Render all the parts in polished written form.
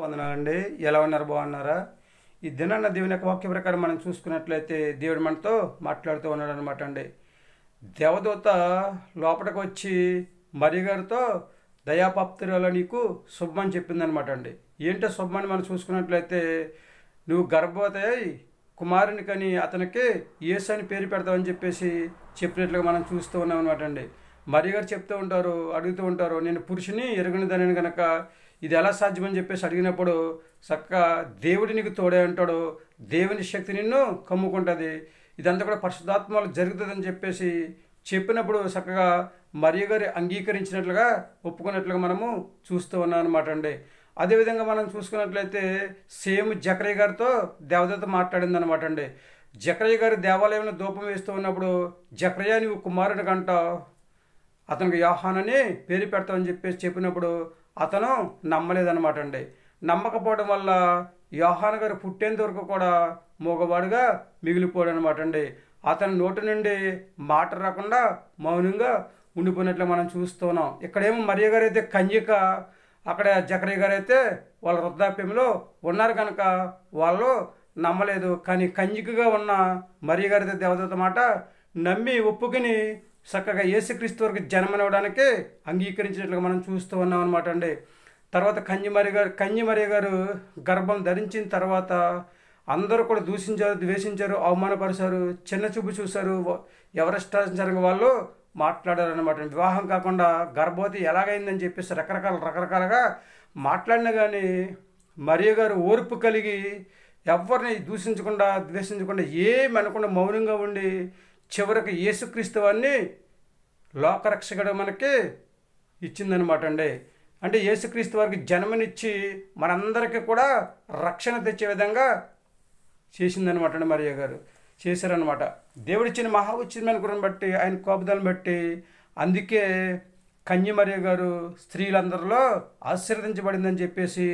వందనాలండి. ఎలా ఉన్నారు? బాగున్నారా? ఈ దినాన్న దేవుని యొక్క వాక్య ప్రకారం మనం చూసుకున్నట్లయితే దేవుడు మనతో మాట్లాడుతూ ఉన్నాడు అనమాట అండి. దేవదూత లోపలికి వచ్చి మరియ గారితో దయాపాప్తురాలు నీకు శుభమని చెప్పిందనమాట అండి. ఏంటో శుభమని మనం చూసుకున్నట్లయితే నువ్వు గర్భవతి అయి కుమారుని కని అతనికి యేసు అని పేరు పెడతావని చెప్పేసి చెప్పినట్లుగా మనం చూస్తూ ఉన్నాం అనమాట అండి. మరియ గారు చెప్తూ ఉంటారు, అడుగుతూ ఉంటారు, నేను పురుషుని ఎరగనిదానని కనుక ఇది ఎలా సాధ్యమని చెప్పేసి అడిగినప్పుడు చక్కగా దేవుడి నీకు తోడే ఉంటాడు, దేవుని శక్తి నిన్ను కమ్ముకుంటుంది, ఇదంతా కూడా పరిశుద్ధాత్మలో జరుగుతుందని చెప్పేసి చెప్పినప్పుడు చక్కగా మరియ గారు అంగీకరించినట్లుగా ఒప్పుకున్నట్లుగా మనము చూస్తూ ఉన్నాం అనమాట అండి. అదేవిధంగా మనం చూసుకున్నట్లయితే సేమ్ జకరయ్య గారితో దేవదూత మాట్లాడింది అనమాట అండి. జకరయ్య గారు దేవాలయంలో ధూపం వేస్తూ ఉన్నప్పుడు జకరయ్య నువ్వు కుమారుని కంటావు, అతనికి యోహానని పేరు పెడతామని చెప్పేసి చెప్పినప్పుడు అతను నమ్మలేదన్నమాట అండి. నమ్మకపోవడం వల్ల యోహాను గారు పుట్టేంత వరకు కూడా మగవాడుగా మిగిలిపోయాడు అనమాట అండి. అతని నోటి నుండి మాట రాకుండా మౌనంగా ఉండిపోయినట్లు మనం చూస్తున్నాం. ఇక్కడేమో మరియ గారు అయితే కన్యక, అక్కడ జకరయ్య గారు అయితే వాళ్ళ వృద్ధాప్యంలో ఉన్నారు కనుక వాళ్ళు నమ్మలేదు. కానీ కన్యకగా ఉన్న మరియ గారి దేవదూత మాట నమ్మి ఒప్పుకుని చక్కగా యేసుక్రీస్తు వరకు జన్మనివ్వడానికి అంగీకరించినట్లుగా మనం చూస్తూ ఉన్నాం అనమాట అండి. తర్వాత కన్య మరియ గారు గర్భం ధరించిన తర్వాత అందరూ కూడా దూషించారు, ద్వేషించారు, అవమానపరిచారు, చిన్న చూపు చూశారు, ఎవరిష్టాచారంగా వాళ్ళు మాట్లాడారనమాట. వివాహం కాకుండా గర్భవతి ఎలాగైందని చెప్పేసి రకరకాలుగా మాట్లాడినా కానీ మరియ గారు ఓర్పు కలిగి ఎవరిని దూషించకుండా ద్వేషించకుండా ఏమనకుండా మౌనంగా ఉండి చివరికి యేసుక్రీస్తు వారిని లోకరక్షకుడు మనకి ఇచ్చిందనమాట అండి. అంటే యేసుక్రీస్తు వారికి జన్మనిచ్చి మనందరికీ కూడా రక్షణ తెచ్చే విధంగా చేసిందనమాట అండి. మరియ గారు చేశారనమాట. దేవుడిచ్చిన మహా ఉచితమైన కృపను బట్టి, ఆయన కోపదాలను బట్టి, అందుకే కన్య మరియ గారు స్త్రీలందరిలో ఆశీర్వదించబడిందని చెప్పేసి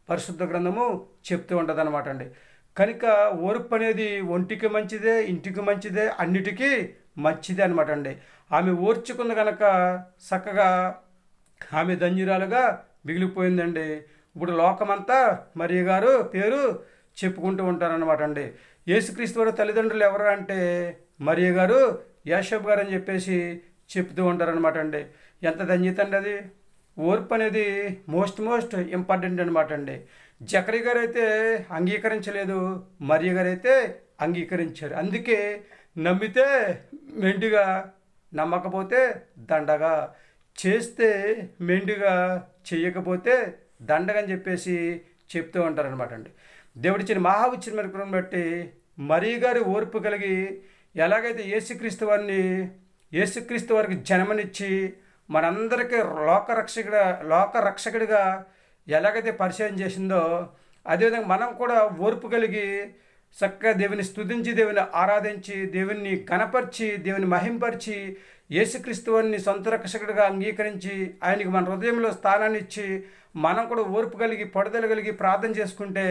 పరిశుద్ధ గ్రంథము చెప్తూ ఉంటుంది అనమాట అండి. కనుక ఓర్పు అనేది ఒంటికి మంచిదే, ఇంటికి మంచిదే, అన్నిటికీ మంచిదే అనమాట అండి. ఆమె ఓర్చుకుంది కనుక చక్కగా ఆమె ధన్యురాలుగా మిగిలిపోయిందండి. ఇప్పుడు లోకమంతా మరియ గారు పేరు చెప్పుకుంటూ ఉంటారనమాట అండి. యేసుక్రీస్తు వారి తల్లిదండ్రులు ఎవరు అంటే మరియ గారు, యోసేపు గారు అని చెప్పేసి చెప్తూ ఉంటారనమాట అండి. ఎంత ధన్యత అండి అది. ఓర్పు అనేది మోస్ట్ ఇంపార్టెంట్ అనమాట అండి. జకరయ్య గారు అయితే అంగీకరించలేదు, మరియ గారు అయితే అంగీకరించారు. అందుకే నమ్మితే మెండుగా, నమ్మకపోతే దండగా, చేస్తే మెండుగా, చెయ్యకపోతే దండగా అని చెప్పేసి చెప్తూ ఉంటారనమాట అండి. దేవుడిచ్చిన మహా ఉచితమైన కృపను బట్టి మరియ గారి ఓర్పు కలిగి ఎలాగైతే యేసుక్రీస్తు వారికి జన్మనిచ్చి మనందరికీ లోకరక్షకుడిగా ఎలాగైతే పరిచయం చేసిందో అదేవిధంగా మనం కూడా ఓర్పు కలిగి చక్కగా దేవుని స్తుతించి, దేవుని ఆరాధించి, దేవుని కనపరిచి, దేవుని మహింపరిచి, యేసుక్రీస్తు వారిని సొంత రక్షకుడిగా అంగీకరించి ఆయనకి మన హృదయంలో స్థానాన్ని ఇచ్చి మనం కూడా ఓర్పు కలిగి, పడుదల కలిగి ప్రార్థన చేసుకుంటే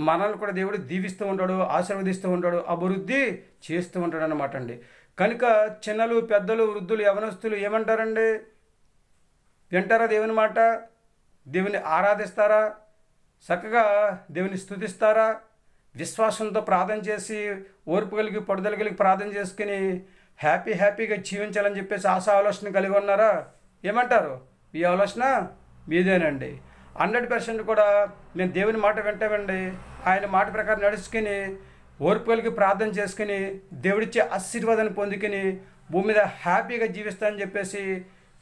మనల్ని కూడా దేవుడు దీవిస్తూ ఉంటాడు, ఆశీర్వదిస్తూ ఉంటాడు, అభివృద్ధి చేస్తూ ఉంటాడు అన్నమాట అండి. కనుక చిన్నలు, పెద్దలు, వృద్ధులు, యవనస్తులు ఏమంటారండి? వింటారా దేవుని మాట? దేవుని ఆరాధిస్తారా? చక్కగా దేవుని స్తుతిస్తారా? విశ్వాసంతో ప్రార్థన చేసి ఓర్పు కలిగి, పడుదల కలిగి ప్రార్థన చేసుకుని హ్యాపీగా జీవించాలని చెప్పేసి ఆలోచన కలిగి ఉన్నారా? ఏమంటారు? ఈ ఆలోచన మీదేనండి. 100% కూడా నేను దేవుని మాట వింటామండి, ఆయన మాట ప్రకారం నడుచుకుని ఓర్పు కలిగి ప్రార్థన చేసుకుని దేవుడిచ్చే ఆశీర్వాదాన్ని పొందుకుని భూమి మీద హ్యాపీగా జీవిస్తానని చెప్పేసి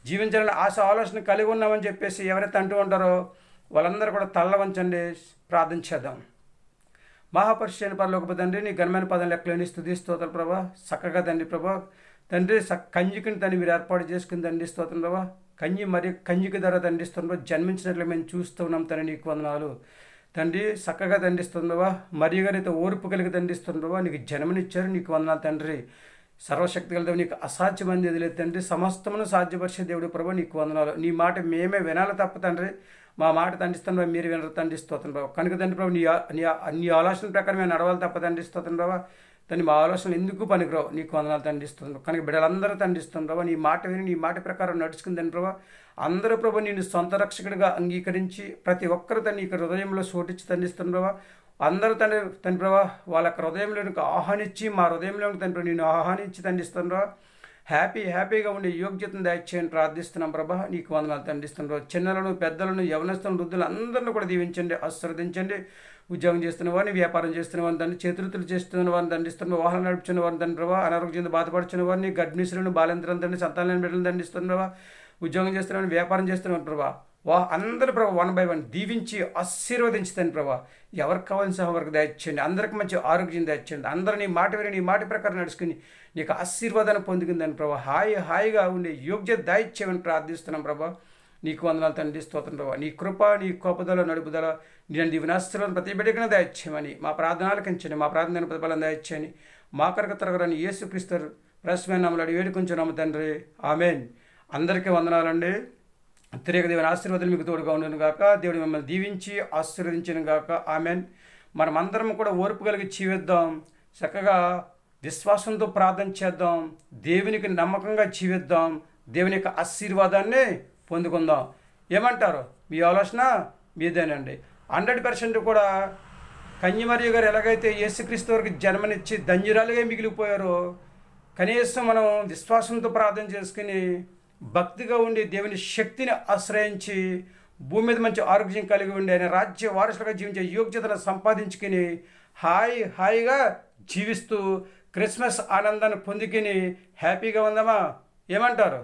జీవించాలని ఆలోచన కలిగి ఉన్నామని చెప్పేసి ఎవరైతే అంటూ ఉంటారో వాళ్ళందరూ కూడా తల్ల వంచండి, ప్రార్థన చేద్దాం. మహాపరిశుద్ధ పరలోకపు తండ్రి, నీ ఘనమైన పదం లెక్కలేని స్తుతి స్తోత్రం ప్రభా. చక్కగా తండ్రి ప్రభా, తండ్రి కన్యకని తండ్రి మీరు ఏర్పాటు చేసుకుని తండ్రి స్తోత్రం ప్రభా. కన్యక ధర తండ్రిస్తున్నాం జన్మించినట్లు మేము చూస్తూ ఉన్నాం తండ్రి, నీకు వందనాలు తండ్రి. చక్కగా తండ్రిస్తుండవా, మరియ గారు అయితే ఓర్పు కలిగి తండ్రిస్తుండవా, నీకు జన్మనిచ్చారు, నీకు వందనాలు తండ్రి. సర్వశక్తి కలిగి నీకు అసాధ్యమైనది ఏది లేదు తండ్రి, సమస్తమును సాధ్యపరిచే దేవుడు ప్రభా, నీకు వందనాలు. నీ మాట మేమే వినాలి తప్ప తండ్రి, మా మాట తండ్రిస్తాను మీరు వినరు తండ్రిస్తోత్రం ప్రభావ. కనుక తండ్రి ప్రభు నీ ఆలోచన ప్రకారం మేము నడవాలి తప్ప తండ్రిస్తోత్రం ప్రభావ. తండ్రి మా ఆలోచనలు ఎందుకు పనికిరావు, నీకు వందనాలు తండ్రిస్తున్నావు కనుక బిడ్డలందరూ తండ్రిస్తున్నాం ప్రభావ. నీ మాట విని నీ మాట ప్రకారం నడుచుకుందని ప్రభావ. అందరూ ప్రభు నిన్ను సొంత రక్షకుడిగా అంగీకరించి ప్రతి ఒక్కరు తన ఇక హృదయంలో చోటిచ్చి తండ్రిస్తున్న ప్రభావ. అందరూ తండ్రి ప్రభావ వాళ్ళ హృదయంలోనికి ఆహ్వానించి మా హృదయంలోకి తండ్రి నేను ఆహ్వానించి తండ్రిస్తున్న ప్రభావ. హ్యాపీగా ఉండే యోగ్యతను దయచేయని ప్రార్థిస్తున్నాం ప్రభా. నీకు వందనాలు తండ్రిస్తున్నాం. చిన్నలను పెద్దలను యవనస్తులను వృద్ధులను అందరిని కూడా దీవించండి, ఆశీర్వదించండి. ఉద్యోగం చేస్తున్న వారిని, వ్యాపారం చేస్తున్న వారిని తండ్రి, చేతులు చేస్తున్న వారిని దండిస్తున్న, వాహనం నడుపుతున్న వారిని తండ్రి ప్రభావ. అనారోగ్యంతో బాధపడుచున్న వారిని, గర్భిణీశ్వరులను, బాలింతలను తండ్రి, సంతానం బిడ్డలను దండిస్తున్న ప్రభావ. ఉద్యోగం చేస్తున్న వ్యాపారం చేస్తున్న ప్రభా. అందరూ ప్రభావ 1 by 1 దీవించి ఆశీర్వదించుతాను ప్రభా. ఎవరికి కావాల్సిన వరకు దయచేయండి, అందరికి మంచి ఆరోగ్యం దయచేయండి. అందరూ నీ మాట విని నీ మాట ప్రకారం నడుచుకుని నీకు ఆశీర్వాదాన్ని పొందుకుందని ప్రభా. హాయిగా ఉండే యోగ్యత దయచేయమని ప్రార్థిస్తున్నాం ప్రభా. నీకు వందనాలు తండ్రి, స్తోత్రం ప్రభా. నీ కృప, నీ కోపదల, నడుపుదల, నేను దీవెనాస్తులను ప్రతి బిడ్డగా దయచేయమని మా ప్రార్థనలు కంచండి, మా ప్రార్థన ప్రతిఫలం దయచేయని మా కొరకు తరగని యేసుక్రీస్తు ప్రశ్న నామములో వేడుకొంచున్నాము తండ్రి, ఆమేన్. అందరికీ వందనాలండి. తిరిగి దేవుని ఆశీర్వాదాలు మీకు తోడుగా ఉండను గాక. దేవుడు మిమ్మల్ని దీవించి ఆశీర్వదించను గాక, ఆమేన్. మనమందరం కూడా ఓర్పు కలిగి జీవిద్దాం, చక్కగా విశ్వాసంతో ప్రార్థన చేద్దాం, దేవునికి నమ్మకంగా జీవిద్దాం, దేవుని యొక్క ఆశీర్వాదాన్ని పొందుకుందాం. ఏమంటారు? మీ ఆలోచన మీదేనండి. 100% కూడా కన్యమరియు గారు ఎలాగైతే యేసుక్రీస్తు వరకు జన్మనిచ్చి ధన్యురాలుగా మిగిలిపోయారో, కనీసం మనం విశ్వాసంతో ప్రార్థన చేసుకుని భక్తిగా ఉండి దేవుని శక్తిని ఆశ్రయించి భూమి మీద మంచి ఆరోగ్యం కలిగి ఉండి ఆయన రాజ్య వారసులుగా జీవించే యోగ్యతను సంపాదించుకుని హాయిగా జీవిస్తూ క్రిస్మస్ ఆనందాన్ని పొందుకుని హ్యాపీగా ఉందామా? ఏమంటారు?